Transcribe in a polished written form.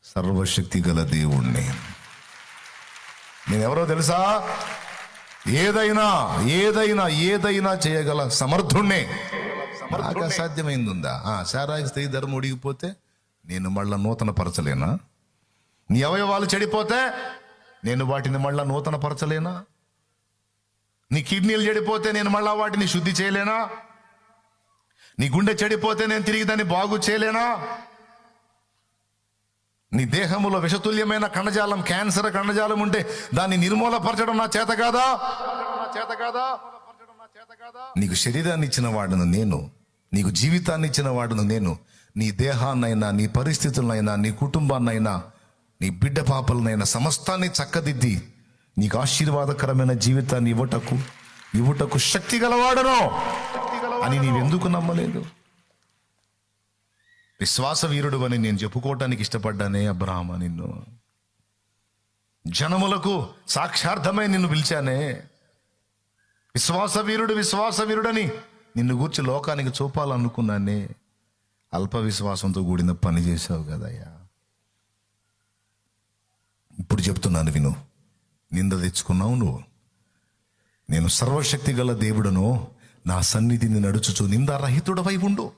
సర్వశక్తి గల దేవుణ్ణి. నేనెవరో తెలుసా? ఏదైనా ఏదైనా ఏదైనా చేయగల సమర్థుణ్ణే. నాకు అసాధ్యమైందిందా? శారాయి స్త్రీ ధర్మం ఉడిగిపోతే నేను మళ్ళా నూతన పరచలేనా? నీ అవయవాలు చెడిపోతే నేను వాటిని మళ్ళా నూతన పరచలేనా? నీ కిడ్నీలు చెడిపోతే నేను మళ్ళా వాటిని శుద్ధి చేయలేనా? నీ గుండె చెడిపోతే నేను తిరిగి దాన్ని బాగు చేయలేనా? నీ దేహములో విషతుల్యమైన కణజాలం, క్యాన్సర్ కణజాలం ఉంటే దాన్ని నిర్మూలపరచడం నా చేత కాదా? నీకు శరీరాన్ని ఇచ్చిన వాడును నేను, నీకు జీవితాన్ని ఇచ్చిన వాడును నేను. నీ దేహాన్నైనా, నీ పరిస్థితులనైనా, నీ కుటుంబాన్నైనా, నీ బిడ్డ పాపలనైనా సమస్తాన్ని చక్కదిద్ది నీకు ఆశీర్వాదకరమైన జీవితాన్ని ఇవ్వటకు శక్తి గలవాడను అని నీవెందుకు నమ్మలేదు? విశ్వాస వీరుడు అని నేను చెప్పుకోవటానికి ఇష్టపడ్డానే అబ్రహామా. నిన్ను జనములకు సాక్షార్థమై నిన్ను పిలిచానే. విశ్వాస వీరుడని నిన్ను గూర్చి లోకానికి చూపాలనుకున్నానే. అల్ప విశ్వాసంతో కూడిన పని చేశావు కదయ్యా. ఇప్పుడు చెప్తున్నాను విను. నింద తెచ్చుకున్నావు నువ్వు. నేను సర్వశక్తి గల దేవుడను, నా సన్నిధిని నడుచుచు నిందారహితుడవై ఉండు.